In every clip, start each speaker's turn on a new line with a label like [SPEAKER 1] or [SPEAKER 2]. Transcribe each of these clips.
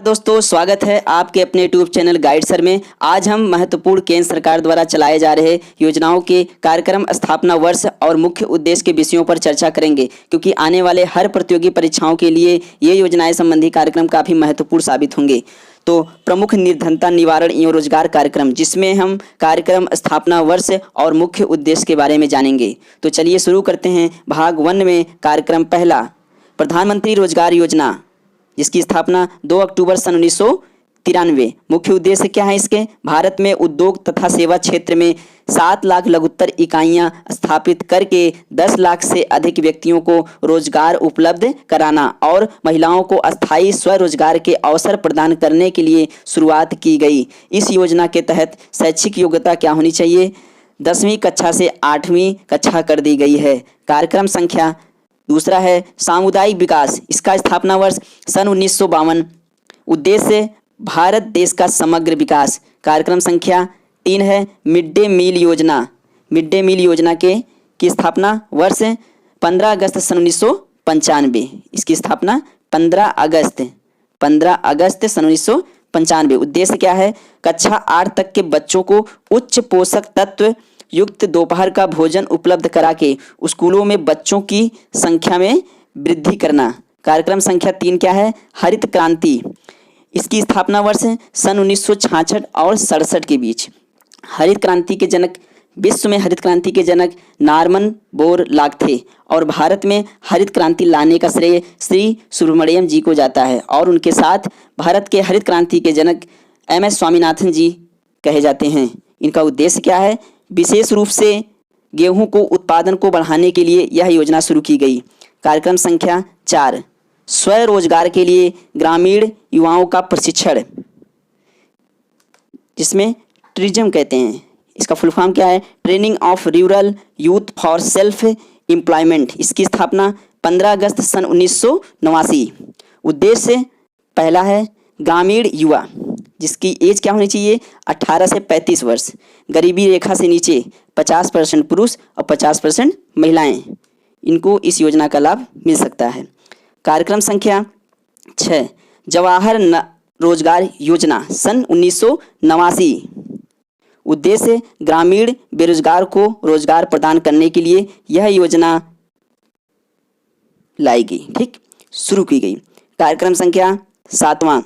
[SPEAKER 1] दोस्तों, स्वागत है आपके अपने यूट्यूब चैनल गाइड सर में। आज हम महत्वपूर्ण केंद्र सरकार द्वारा चलाए जा रहे योजनाओं के कार्यक्रम, स्थापना वर्ष और मुख्य उद्देश्य के विषयों पर चर्चा करेंगे, क्योंकि आने वाले हर प्रतियोगी परीक्षाओं के लिए ये योजनाएं संबंधी कार्यक्रम काफ़ी महत्वपूर्ण साबित होंगे। तो प्रमुख निर्धनता निवारण एवं रोजगार कार्यक्रम, जिसमें हम कार्यक्रम, स्थापना वर्ष और मुख्य उद्देश्य के बारे में जानेंगे। तो चलिए शुरू करते हैं। भाग 1 में कार्यक्रम पहला, प्रधानमंत्री रोजगार योजना, जिसकी स्थापना 2 अक्टूबर सन 1993। मुख्य उद्देश्य क्या है इसके? भारत में उद्योग तथा सेवा क्षेत्र में 7 लाख लघुत्तर इकाइयां स्थापित करके 10 लाख से अधिक व्यक्तियों को रोजगार उपलब्ध कराना और महिलाओं को अस्थायी स्वरोजगार के अवसर प्रदान करने के लिए शुरुआत की गई। इस योजना के तहत शैक्षिक योग्यता क्या होनी चाहिए? 10वीं कक्षा से 8वीं कक्षा कर दी गई है। कार्यक्रम संख्या दूसरा है सामुदायिक विकास, इसका स्थापना वर्ष सन 1952। उद्देश्य भारत देश का समग्र विकास। कार्यक्रम संख्या 3 है मिड डे मील योजना। मिड डे मील योजना की स्थापना वर्ष 15 अगस्त सन 1995। इसकी स्थापना 15 अगस्त सन 1995। उद्देश्य क्या है? कक्षा 8 तक के बच्चों को उच्च पोषक तत्व युक्त दोपहर का भोजन उपलब्ध करा के स्कूलों में बच्चों की संख्या में वृद्धि करना। कार्यक्रम संख्या 3 क्या है? हरित क्रांति। इसकी स्थापना वर्ष सन 1966 और 67 के बीच। हरित क्रांति के जनक, विश्व में हरित क्रांति के जनक नॉर्मन बोरलॉग थे और भारत में हरित क्रांति लाने का श्रेय श्री सुब्रमण्यम जी को जाता है, और उनके साथ भारत के हरित क्रांति के जनक MS स्वामीनाथन जी कहे जाते हैं। इनका उद्देश्य क्या है? विशेष रूप से गेहूं को उत्पादन को बढ़ाने के लिए यह योजना शुरू की गई। कार्यक्रम संख्या 4, स्वरोजगार के लिए ग्रामीण युवाओं का प्रशिक्षण, जिसमें ट्रिज्म कहते हैं। इसका फुल फॉर्म क्या है? Training of rural youth for self employment. इसकी स्थापना 15 अगस्त सन 1989। उद्देश्य पहला है ग्रामीण युवा, जिसकी एज क्या होनी चाहिए? 18 से 35 वर्ष, गरीबी रेखा से नीचे, 50% पुरुष और 50% महिलाएं, इनको इस योजना का लाभ मिल सकता है। कार्यक्रम संख्या 6, जवाहर रोजगार योजना सन 1989। उद्देश्य ग्रामीण बेरोजगार को रोजगार प्रदान करने के लिए यह योजना लाई गई, ठीक, शुरू की गई। कार्यक्रम संख्या 7वां,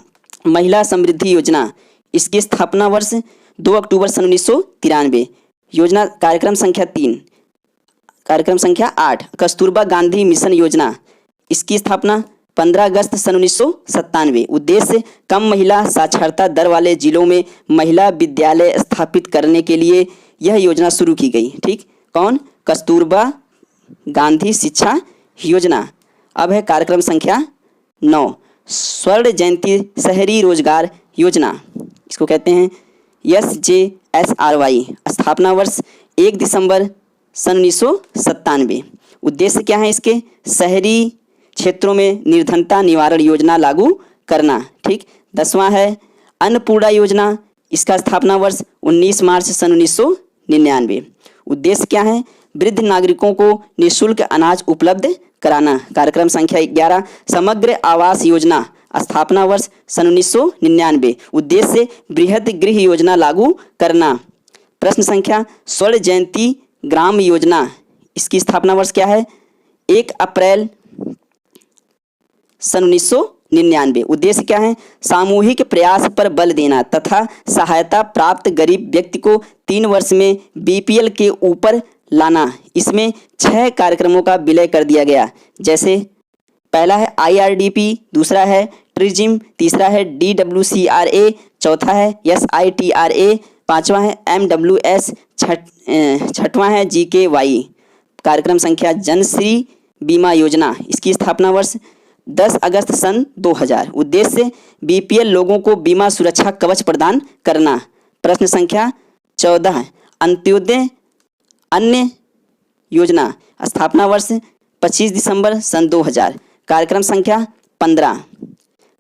[SPEAKER 1] महिला समृद्धि योजना। इसकी स्थापना वर्ष 2 अक्टूबर सन 1993। योजना कार्यक्रम संख्या 3। कार्यक्रम संख्या 8, कस्तूरबा गांधी मिशन योजना। इसकी स्थापना 15 अगस्त सन 1997। उद्देश्य कम महिला साक्षरता दर वाले जिलों में महिला विद्यालय स्थापित करने के लिए यह योजना शुरू की गई, ठीक। कौन? कस्तूरबा गांधी शिक्षा योजना। अब है कार्यक्रम संख्या 9, स्वर्ण जयंती शहरी रोजगार योजना। इसको कहते हैं SJSRY। स्थापना वर्ष 1 दिसंबर सन 1997। उद्देश्य क्या है इसके? शहरी क्षेत्रों में निर्धनता निवारण योजना लागू करना, ठीक। 10वां है अन्नपूर्णा योजना। इसका स्थापना वर्ष 19 मार्च सन 1999। उद्देश्य क्या है? वृद्ध नागरिकों को निःशुल्क अनाज उपलब्ध कराना। कार्यक्रम संख्या 11, समग्र आवास योजना। स्थापना वर्ष सन 1999। उद्देश्य बृहद गृह योजना लागू करना। प्रश्न संख्या स्वर्ण जयंती ग्राम योजना। इसकी स्थापना वर्ष क्या है? 1 अप्रैल सन 1999। उद्देश्य क्या है? सामूहिक प्रयास पर बल देना तथा सहायता प्राप्त गरीब व्यक्ति को 3 वर्ष में BPL के ऊपर लाना। इसमें 6 कार्यक्रमों का विलय कर दिया गया, जैसे पहला है IRDP, दूसरा है ट्रिज्म, तीसरा है DWCRA, चौथा है SITRA, 5वां है MWS, 6वां है GKY। कार्यक्रम संख्या जनश्री बीमा योजना। इसकी स्थापना वर्ष 10 अगस्त सन 2000। उद्देश्य BPL लोगों को बीमा सुरक्षा कवच प्रदान करना। प्रश्न संख्या 14, अंत्योदय अन्य योजना। स्थापना वर्ष 25 दिसंबर सन 2000। कार्यक्रम संख्या 15,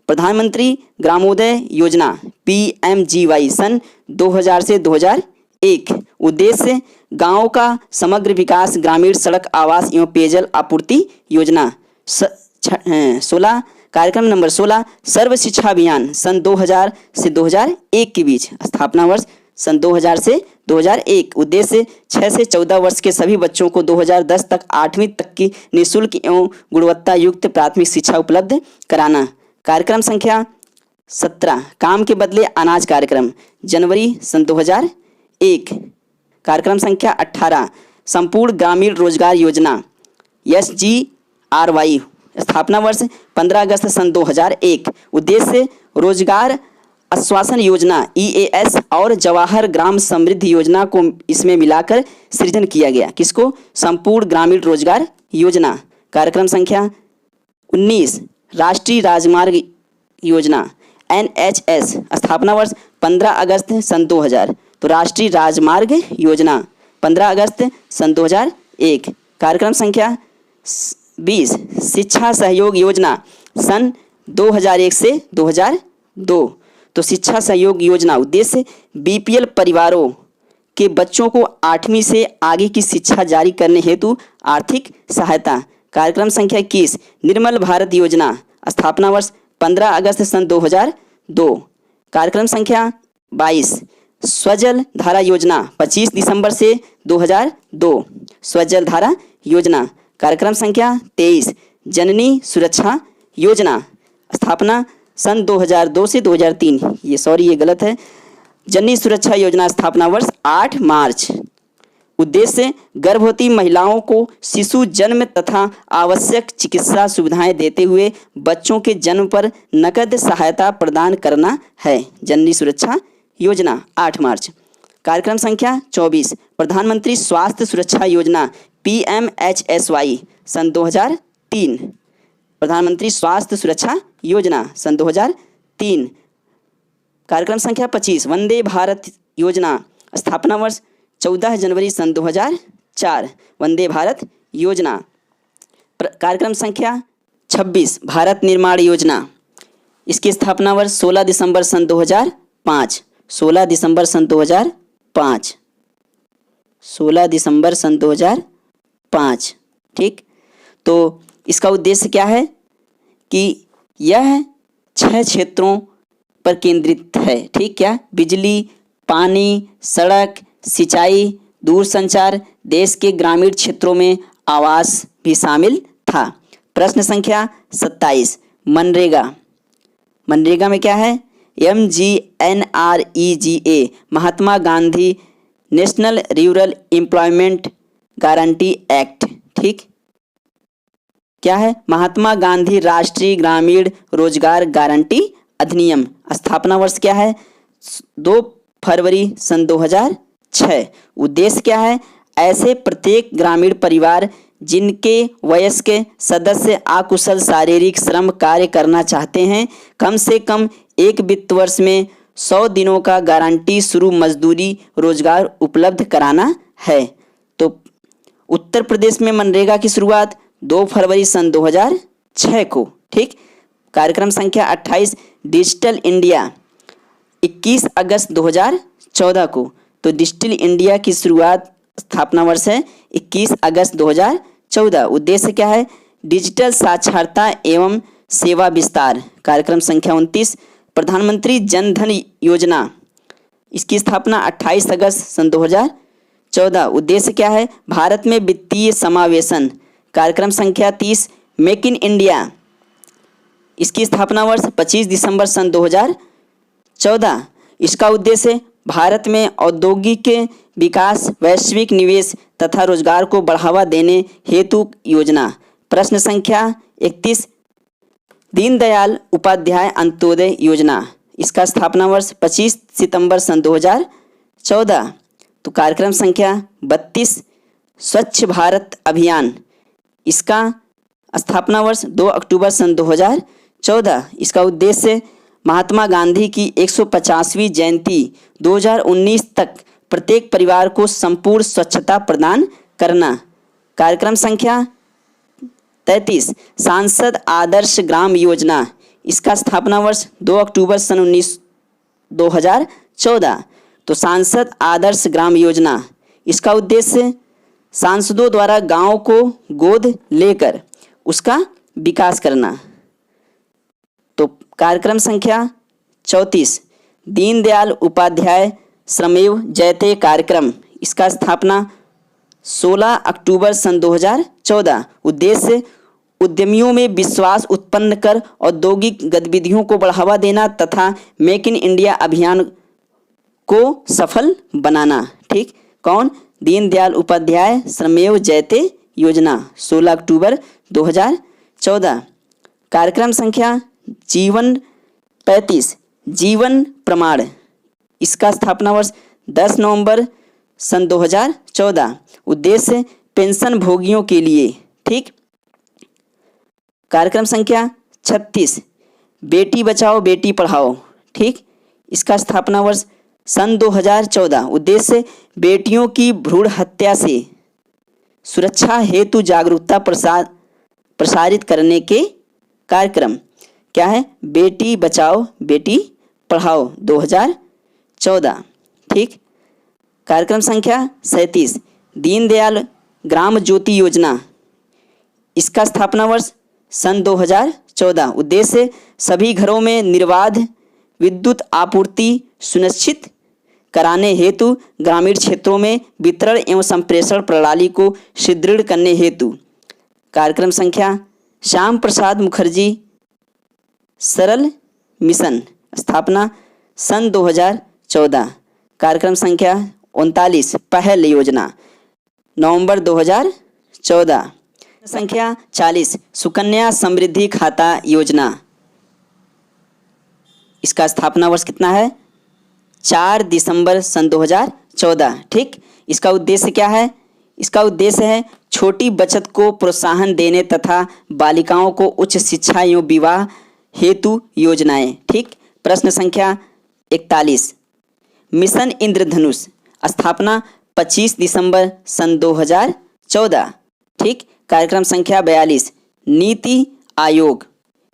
[SPEAKER 1] प्रधानमंत्री ग्रामोदय योजना PMGY सन 2000 से 2001। उद्देश्य गांव का समग्र विकास, ग्रामीण सड़क, आवास एवं पेयजल आपूर्ति योजना। 16 कार्यक्रम नंबर 16 सर्व शिक्षा अभियान सन 2000 से 2001 के बीच, स्थापना वर्ष सन 2000 से 2001। उद्देश्य 6 से 14 वर्ष के सभी बच्चों को 2010 तक 8वीं तक की निःशुल्क एवं गुणवत्ता युक्त प्राथमिक शिक्षा उपलब्ध कराना। कार्यक्रम संख्या 17 काम के बदले अनाज कार्यक्रम जनवरी सन 2001। कार्यक्रम संख्या 18 संपूर्ण ग्रामीण रोजगार योजना SGRY, स्थापना वर्ष 15 अगस्त सन 2001। उद्देश्य रोजगार आश्वासन योजना EAS और जवाहर ग्राम समृद्धि योजना को इसमें मिलाकर सृजन किया गया। किसको? संपूर्ण ग्रामीण रोजगार योजना। कार्यक्रम संख्या 19 राष्ट्रीय राजमार्ग योजना NHS, स्थापना वर्ष 15 अगस्त सन 2000। तो राष्ट्रीय राजमार्ग योजना 15 अगस्त सन 2001। कार्यक्रम संख्या 20 शिक्षा सहयोग योजना सन 2001 से 2002। तो शिक्षा सहयोग योजना उद्देश्य BPL परिवारों के बच्चों को 8वीं से आगे की शिक्षा जारी करने हेतु आर्थिक सहायता। कार्यक्रम संख्या 21 निर्मल भारत योजना, स्थापना वर्ष 15 अगस्त सन 2002। कार्यक्रम संख्या 22 स्वजल धारा योजना 25 दिसंबर से 2002। स्वजल धारा योजना। कार्यक्रम संख्या 23 जननी सुरक्षा योजना, स्थापना सन 2002 से 2003। ये गलत है। जननी सुरक्षा योजना स्थापना वर्ष 8 मार्च। उद्देश्य गर्भवती महिलाओं को शिशु जन्म तथा आवश्यक चिकित्सा सुविधाएं देते हुए बच्चों के जन्म पर नकद सहायता प्रदान करना है। जननी सुरक्षा योजना 8 मार्च। कार्यक्रम संख्या 24 प्रधानमंत्री स्वास्थ्य सुरक्षा योजना PMHSY सन 2003। प्रधानमंत्री स्वास्थ्य सुरक्षा योजना सन 2003। कार्यक्रम संख्या 25 वंदे भारत योजना, स्थापना वर्ष 14 जनवरी सन 2004। वंदे भारत योजना। कार्यक्रम संख्या 26 भारत निर्माण योजना, इसकी स्थापना वर्ष 16 दिसंबर सन 2005। 16 दिसंबर सन 2005। 16 दिसंबर सन 2005। ठीक, तो इसका उद्देश्य क्या है कि यह 6 क्षेत्रों पर केंद्रित है। ठीक, क्या? बिजली, पानी, सड़क, सिंचाई, दूरसंचार, देश के ग्रामीण क्षेत्रों में आवास भी शामिल था। प्रश्न संख्या 27 मनरेगा। मनरेगा में क्या है? MGNREGA Mahatma Gandhi National Rural Employment Guarantee Act. ठीक, क्या है? महात्मा गांधी राष्ट्रीय ग्रामीण रोजगार गारंटी अधिनियम। स्थापना वर्ष क्या है? 2 फरवरी सन 2006। उद्देश्य क्या है? ऐसे प्रत्येक ग्रामीण परिवार जिनके वयस्क सदस्य अकुशल शारीरिक श्रम कार्य करना चाहते हैं, कम से कम एक वित्त वर्ष में 100 दिनों का गारंटी शुरू मजदूरी रोजगार उपलब्ध कराना है। तो उत्तर प्रदेश में मनरेगा की शुरुआत 2 फरवरी सन 2006 को। ठीक, कार्यक्रम संख्या 28 डिजिटल इंडिया 21 अगस्त 2014 को। तो डिजिटल इंडिया की शुरुआत स्थापना वर्ष है 21 अगस्त 2014। उद्देश्य क्या है? डिजिटल साक्षरता एवं सेवा विस्तार। कार्यक्रम संख्या 29 प्रधानमंत्री जन धन योजना, इसकी स्थापना 28 अगस्त सन 2014। उद्देश्य क्या है? भारत में वित्तीय समावेशन। कार्यक्रम संख्या 30 मेक इन इंडिया, इसकी स्थापना वर्ष 25 दिसंबर सन 2014। इसका उद्देश्य भारत में औद्योगिक विकास, वैश्विक निवेश तथा रोजगार को बढ़ावा देने हेतु योजना। प्रश्न संख्या 31 दीनदयाल उपाध्याय अंत्योदय योजना, इसका स्थापना वर्ष 25 सितंबर सन 2014। तो कार्यक्रम संख्या 32 स्वच्छ भारत अभियान, इसका स्थापना वर्ष 2 अक्टूबर सन 2014। इसका उद्देश्य महात्मा गांधी की 150वीं जयंती 2019 तक प्रत्येक परिवार को संपूर्ण स्वच्छता प्रदान करना। कार्यक्रम संख्या 33 सांसद आदर्श ग्राम योजना, इसका स्थापना वर्ष 2 अक्टूबर सन 2014। तो सांसद आदर्श ग्राम योजना, इसका उद्देश्य सांसदों द्वारा गांव को गोद लेकर उसका विकास करना। कार्यक्रम संख्या 34 दीनदयाल उपाध्याय श्रमेव जयते कार्यक्रम, इसका स्थापना 16 अक्टूबर सन 2014। उद्देश्य उद्यमियों में विश्वास उत्पन्न कर औद्योगिक गतिविधियों को बढ़ावा देना तथा मेक इन इंडिया अभियान को सफल बनाना। ठीक, कौन? दीनदयाल उपाध्याय श्रमेव जयते योजना, 16 अक्टूबर 2014। कार्यक्रम संख्या जीवन 35 जीवन प्रमाण, इसका स्थापना वर्ष 10 नवंबर सन 2014। उद्देश्य पेंशन भोगियों के लिए। ठीक, कार्यक्रम संख्या 36 बेटी बचाओ बेटी पढ़ाओ। ठीक, इसका स्थापना वर्ष सन 2014। उद्देश्य बेटियों की भ्रूण हत्या से सुरक्षा हेतु जागरूकता प्रसारित करने के कार्यक्रम। क्या है? बेटी बचाओ बेटी पढ़ाओ 2014। ठीक, कार्यक्रम संख्या 37 दीनदयाल ग्राम ज्योति योजना, इसका स्थापना वर्ष सन 2014। उद्देश्य सभी घरों में निर्बाध विद्युत आपूर्ति सुनिश्चित कराने हेतु ग्रामीण क्षेत्रों में वितरण एवं संप्रेषण प्रणाली को सुदृढ़ करने हेतु। कार्यक्रम संख्या श्याम प्रसाद मुखर्जी सरल मिशन, स्थापना सन 2014। कार्यक्रम संख्या 39 पहल योजना, नवंबर 2014। संख्या 40 सुकन्या समृद्धि खाता योजना, इसका स्थापना वर्ष कितना है? 4 दिसंबर सन 2014। ठीक, इसका उद्देश्य क्या है? इसका उद्देश्य है छोटी बचत को प्रोत्साहन देने तथा बालिकाओं को उच्च शिक्षा एवं विवाह हेतु योजनाएं। ठीक, प्रश्न संख्या 41 मिशन इंद्रधनुष, स्थापना 25 दिसंबर सन 2014। ठीक, कार्यक्रम संख्या 42 नीति आयोग,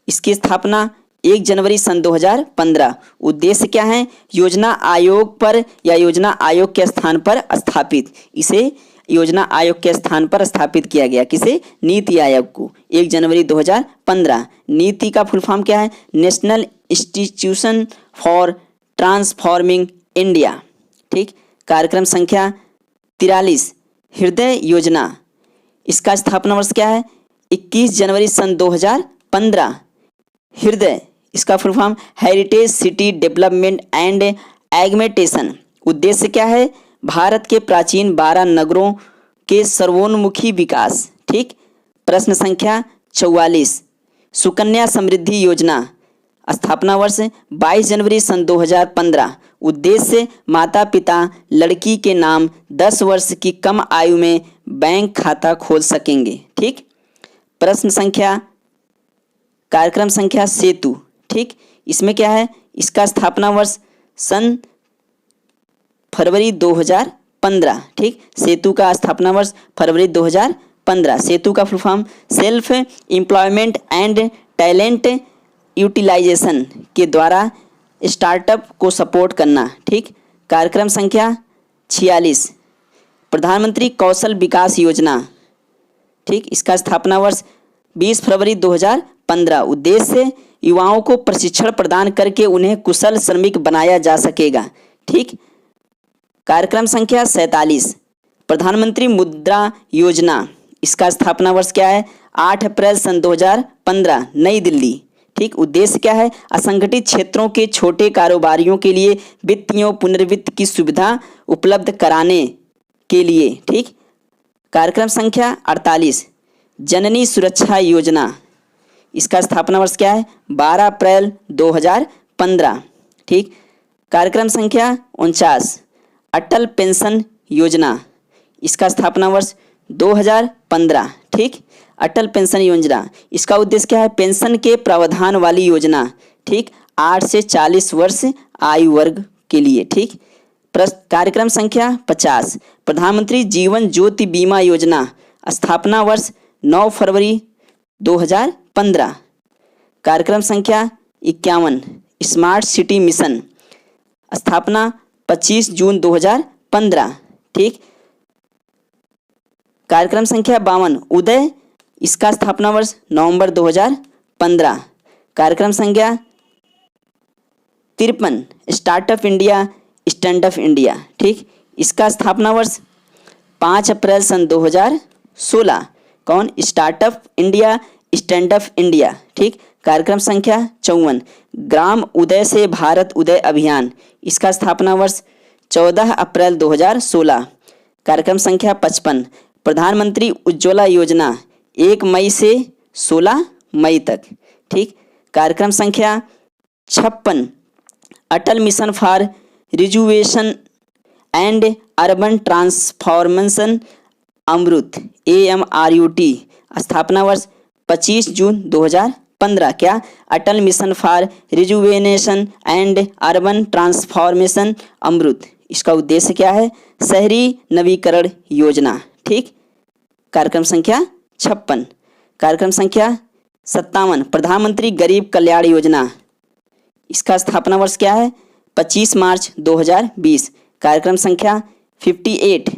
[SPEAKER 1] इसकी स्थापना 1 जनवरी सन 2015। उद्देश्य क्या है? योजना आयोग पर या योजना आयोग के स्थान पर स्थापित, इसे योजना आयोग के स्थान पर स्थापित किया गया। किसे? नीति आयोग को, 1 जनवरी 2015। नीति का फुल फॉर्म क्या है? National institution for transforming India. ठीक, कार्यक्रम संख्या 43 हृदय योजना, इसका स्थापना वर्ष क्या है? 21 जनवरी सन 2015। हृदय, इसका full form heritage city development and augmentation. उद्देश्य क्या है? भारत के प्राचीन 12 नगरों के सर्वोन्मुखी विकास। ठीक, प्रश्न संख्या 44 सुकन्या समृद्धि योजना, स्थापना वर्ष 22 जनवरी सन 2015। उद्देश्य माता पिता लड़की के नाम 10 वर्ष की कम आयु में बैंक खाता खोल सकेंगे। ठीक, प्रश्न संख्या कार्यक्रम संख्या सेतु। ठीक, इसमें क्या है? इसका स्थापना वर्ष सन फरवरी 2015। ठीक, सेतु का स्थापना वर्ष फरवरी 2015। सेतु का full form self employment and talent utilization के द्वारा स्टार्टअप को सपोर्ट करना। ठीक, कार्यक्रम संख्या 46 प्रधानमंत्री कौशल विकास योजना। ठीक, इसका स्थापना वर्ष 20 फरवरी 2015। उद्देश्य युवाओं को प्रशिक्षण प्रदान करके उन्हें कुशल श्रमिक बनाया जा सकेगा। ठीक, कार्यक्रम संख्या 47 प्रधानमंत्री मुद्रा योजना, इसका स्थापना वर्ष क्या है? 8 अप्रैल सन 2015 नई दिल्ली। ठीक, उद्देश्य क्या है? असंगठित क्षेत्रों के छोटे कारोबारियों के लिए वित्तीय पुनर्वित्त की सुविधा उपलब्ध कराने के लिए। ठीक, कार्यक्रम संख्या 48 जननी सुरक्षा योजना, इसका स्थापना वर्ष क्या है? 12 अप्रैल 2015। ठीक, कार्यक्रम संख्या 49 अटल पेंशन योजना, इसका स्थापना वर्ष 2015। ठीक, अटल पेंशन योजना, इसका उद्देश्य क्या है? पेंशन के प्रावधान वाली योजना। ठीक, 8 से 40 वर्ष आयु वर्ग के लिए। ठीक, कार्यक्रम संख्या 50 प्रधानमंत्री जीवन ज्योति बीमा योजना, स्थापना वर्ष 9 फरवरी 2015। कार्यक्रम संख्या 51 स्मार्ट सिटी मिशन, स्थापना 25 जून 2015। ठीक, कार्यक्रम संख्या 52 उदय, इसका स्थापना वर्ष नवंबर 2015। कार्यक्रम संख्या 53 startup India stand up India, ठीक, इसका स्थापना वर्ष 5 अप्रैल सन 2016। कौन? Startup India stand up India, ठीक। कार्यक्रम संख्या 54 ग्राम उदय से भारत उदय अभियान, इसका स्थापना वर्ष 14 अप्रैल 2016। कार्यक्रम संख्या 55 प्रधानमंत्री उज्ज्वला योजना 1 मई से 16 मई तक, ठीक। कार्यक्रम संख्या 56 Atal mission for rejuvenation and urban transformation AMRUT AMRUT, स्थापना वर्ष 25 जून 2015। क्या? Atal mission for rejuvenation and urban transformation AMRUT, इसका उद्देश्य क्या है? शहरी नवीकरण योजना, ठीक। कार्यक्रम संख्या 56। कार्यक्रम संख्या 57 प्रधानमंत्री गरीब कल्याण योजना, इसका स्थापना वर्ष क्या है? 25 मार्च 2020। कार्यक्रम संख्या 58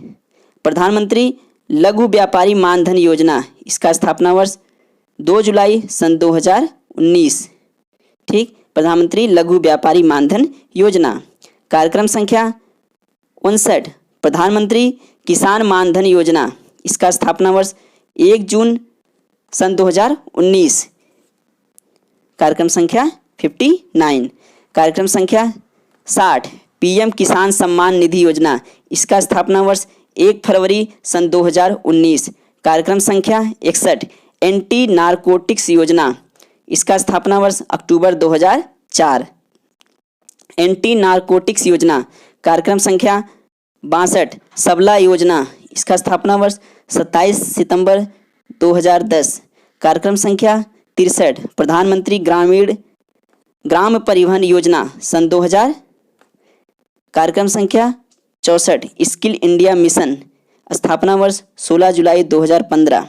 [SPEAKER 1] प्रधानमंत्री लघु व्यापारी मानधन योजना, इसका स्थापना वर्ष 2 जुलाई सन 2019, ठीक। प्रधानमंत्री लघु व्यापारी मानधन योजना। कार्यक्रम संख्या 59 प्रधानमंत्री किसान मानधन योजना, इसका स्थापना वर्ष 1 जून सन 2019। कार्यक्रम संख्या 59। कार्यक्रम संख्या 60 PM किसान सम्मान निधि योजना, इसका स्थापना वर्ष 1 फरवरी सन 2019। कार्यक्रम संख्या 61 एंटी नारकोटिक्स योजना, इसका स्थापना वर्ष अक्टूबर 2004। एंटी नारकोटिक्स योजना। कार्यक्रम संख्या 62 सबला योजना, इसका स्थापना वर्ष 27 सितंबर 2010। कार्यक्रम संख्या 63 प्रधानमंत्री ग्राम परिवहन योजना सन 2000। कार्यक्रम संख्या 64 स्किल इंडिया मिशन, स्थापना वर्ष 16 जुलाई 2015।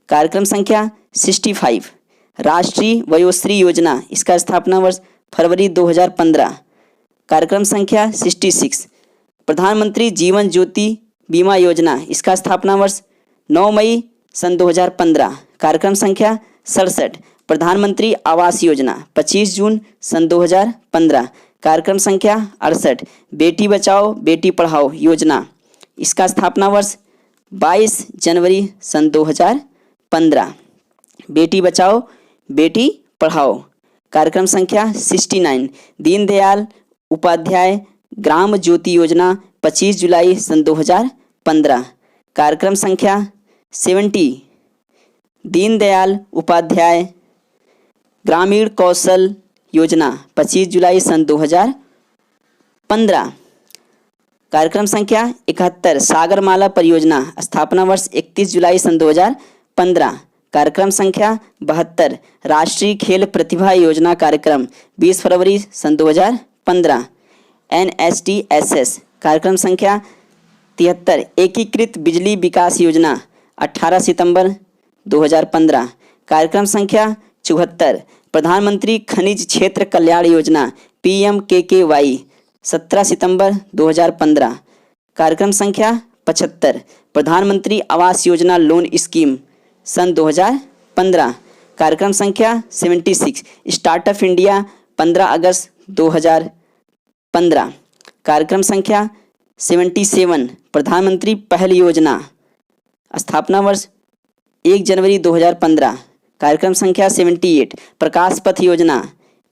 [SPEAKER 1] कार्यक्रम संख्या 65 राष्ट्रीय वयोश्री योजना, इसका स्थापना वर्ष फरवरी 2015। कार्यक्रम संख्या 66 प्रधानमंत्री जीवन ज्योति बीमा योजना, इसका स्थापना वर्ष 9 मई सन 2015। कार्यक्रम संख्या 67 प्रधानमंत्री आवास योजना 25 जून सन 2015। कार्यक्रम संख्या 68 बेटी बचाओ बेटी पढ़ाओ योजना, इसका स्थापना वर्ष 22 जनवरी सन 2015। बेटी बचाओ बेटी पढ़ाओ। कार्यक्रम संख्या 69 दीनदयाल उपाध्याय ग्राम ज्योति योजना 25 जुलाई सन 2015। कार्यक्रम संख्या 70 दीनदयाल उपाध्याय ग्रामीण कौशल योजना 25 जुलाई सन 2015। कार्यक्रम संख्या 71 सागरमाला परियोजना, स्थापना वर्ष 31 जुलाई सन 2015। कार्यक्रम संख्या 72 राष्ट्रीय खेल प्रतिभा योजना कार्यक्रम 20 फरवरी सन 2015 NSTSS। कार्यक्रम संख्या 73 एकीकृत बिजली विकास योजना 18 सितंबर 2015। कार्यक्रम संख्या 74 प्रधानमंत्री खनिज क्षेत्र कल्याण योजना PMKKY 17 सितंबर 2015। कार्यक्रम संख्या 75 प्रधानमंत्री आवास योजना लोन स्कीम सन 2015। कार्यक्रम संख्या 76 स्टार्टअप इंडिया 15 अगस्त 2015। कार्यक्रम संख्या 77 प्रधानमंत्री पहल योजना, स्थापना वर्ष 1 जनवरी 2015। कार्यक्रम संख्या 78 प्रकाश पथ योजना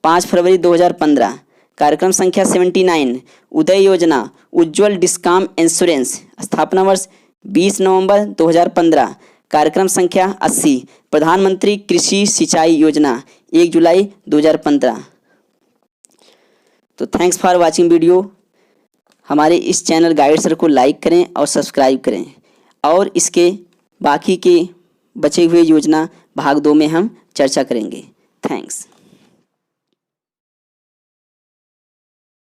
[SPEAKER 1] 5 फरवरी 2015। कार्यक्रम संख्या 79 उदय योजना उज्ज्वल डिस्काम इंश्योरेंस, स्थापना वर्ष 20 नवंबर 2015। कार्यक्रम संख्या 80 प्रधानमंत्री कृषि सिंचाई योजना 1 जुलाई 2015। तो थैंक्स फॉर वाचिंग वीडियो। हमारे इस चैनल गाइड सर को लाइक करें और सब्सक्राइब करें, और इसके बाकी के बचे हुए योजना भाग 2 में हम चर्चा करेंगे। थैंक्स।